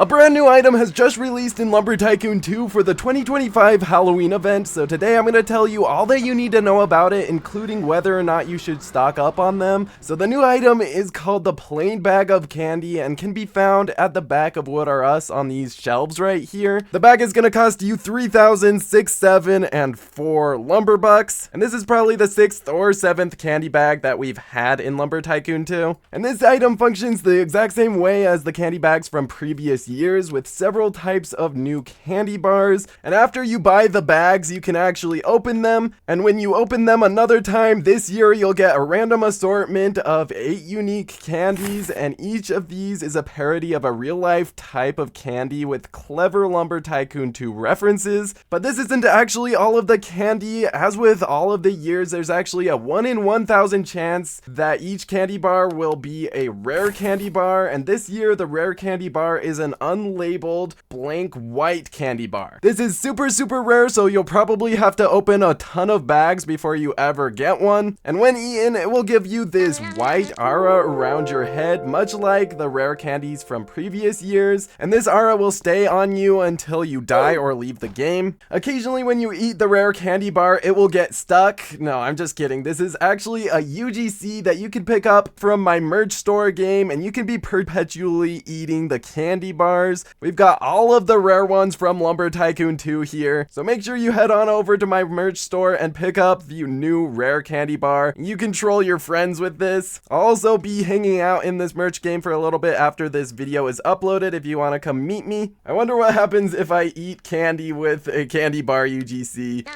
A brand new item has just released in Lumber Tycoon 2 for the 2025 Halloween event, so today I'm going to tell you all that you need to know about it, including whether or not you should stock up on them. So the new item is called the Plain Bag of Candy and can be found at the back of What Are Us on these shelves right here. The bag is going to cost you 3,000, 6, 7, and 4 lumber bucks, and this is probably the 6th or 7th candy bag that we've had in Lumber Tycoon 2. And this item functions the exact same way as the candy bags from previous years, with several types of new candy bars. And after you buy the bags, you can actually open them, and when you open them another time this year, you'll get a random assortment of 8 unique candies, and each of these is a parody of a real-life type of candy with clever Lumber Tycoon 2 references. But this isn't actually all of the candy. As with all of the years, there's actually a 1 in 1,000 chance that each candy bar will be a rare candy bar, and this year the rare candy bar is an unlabeled blank white candy bar. This is super rare, so you'll probably have to open a ton of bags before you ever get one. And when eaten, it will give you this white aura around your head, much like the rare candies from previous years. And this aura will stay on you until you die or leave the game. Occasionally when you eat the rare candy bar, it will get stuck. No, I'm just kidding. This is actually a UGC that you can pick up from my merch store game, and you can be perpetually eating the candy bars. We've got all of the rare ones from Lumber Tycoon 2 here, so make sure you head on over to my merch store and pick up the new rare candy bar. You can troll your friends with this. I'll also be hanging out in this merch game for a little bit after this video is uploaded if you want to come meet me. I wonder what happens if I eat candy with a candy bar UGC.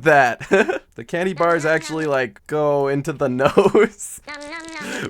That. The candy bars actually like go into the nose.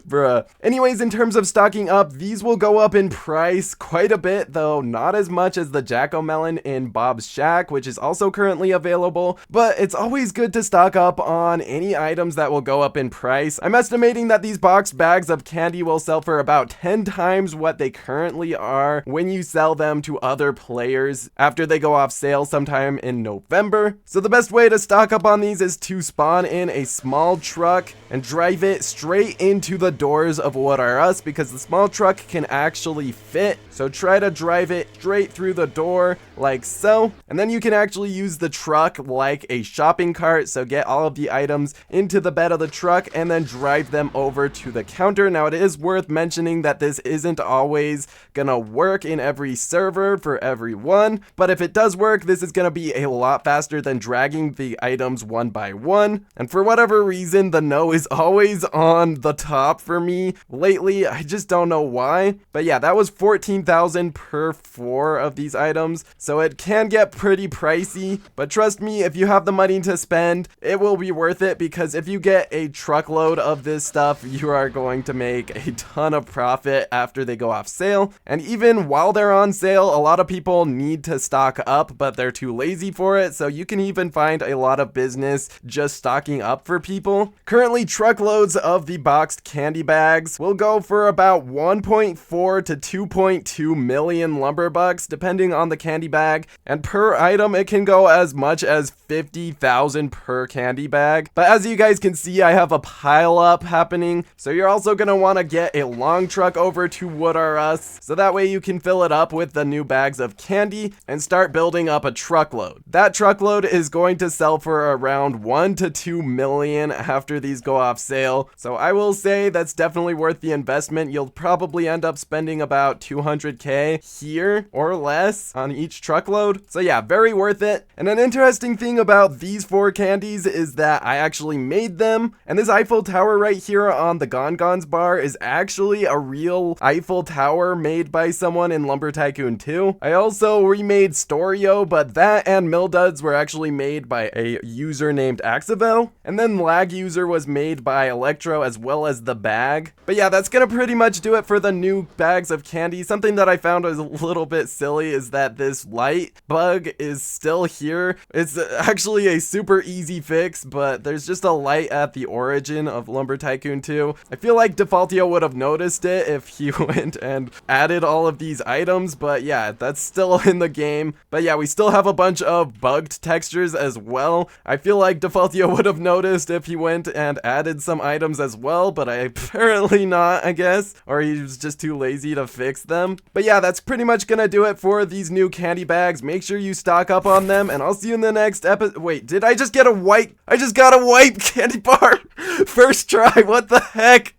Bruh. Anyways, in terms of stocking up, these will go up in price quite a bit, though not as much as the Jack-O-Melon in Bob's Shack, which is also currently available, but it's always good to stock up on any items that will go up in price. I'm estimating that these boxed bags of candy will sell for about 10 times what they currently are when you sell them to other players after they go off sale sometime in November. So the best way to stock up on these is to spawn in a small truck and drive it straight into the doors of What Are Us, because the small truck can actually fit. So try to drive it straight through the door like so, and then you can actually use the truck like a shopping cart. So get all of the items into the bed of the truck and then drive them over to the counter. Now it is worth mentioning that this isn't always gonna work in every server for everyone, but if it does work, this is gonna be a lot faster than dragging the items one by one. And for whatever reason, the no is always on the top for me lately. I just don't know why, but yeah, that was 14,000 per 4 of these items, so it can get pretty pricey, but trust me, if you have the money to spend, it will be worth it, because if you get a truckload of this stuff, you are going to make a ton of profit after they go off sale. And even while they're on sale, a lot of people need to stock up, but they're too lazy for it, so you can even find a lot of business just stocking up for people. Currently, truckloads of the boxed candy bags will go for about 1.4 to 2.2 million lumber bucks, depending on the candy bag, and per item it can go as much as 50,000 per candy bag. But as you guys can see, I have a pile up happening, so you're also gonna want to get a long truck over to What Are Us, so that way you can fill it up with the new bags of candy and start building up a truckload. That truckload is going to sell for around 1 to 2 million after these go off sale, so I will say that's definitely worth the investment. You'll probably end up spending about 200k here or less on each truckload, so yeah, very worth it. And an interesting thing about these 4 candies is that I actually made them, and this Eiffel Tower right here on the Gongon's bar is actually a real Eiffel Tower made by someone in Lumber Tycoon 2. I also remade Storio, but that and Milduds were actually made by a user named Axavel, and then Lag User was made by Electro as well as the bag. But yeah, that's gonna pretty much do it for the new bags of candy. Something that I found was a little bit silly is that this light bug is still here. It's actually a super easy fix, but there's just a light at the origin of Lumber Tycoon 2. I feel like Defaultio would have noticed it if he went and added all of these items, but yeah, that's still in the game. But yeah, we still have a bunch of bugged textures as well. I feel like Defaultio would have noticed if he went and added some items as well, but apparently not, I guess. Or he was just too lazy to fix them. But yeah, that's pretty much gonna do it for these new candy bags. Make sure you stock up on them, and I'll see you in the next episode. Wait, did I just get a white? I just got a white candy bar. First try, what the heck?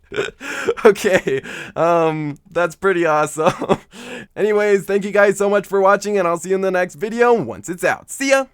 Okay, that's pretty awesome. Anyways, thank you guys so much for watching, and I'll see you in the next video once it's out. See ya!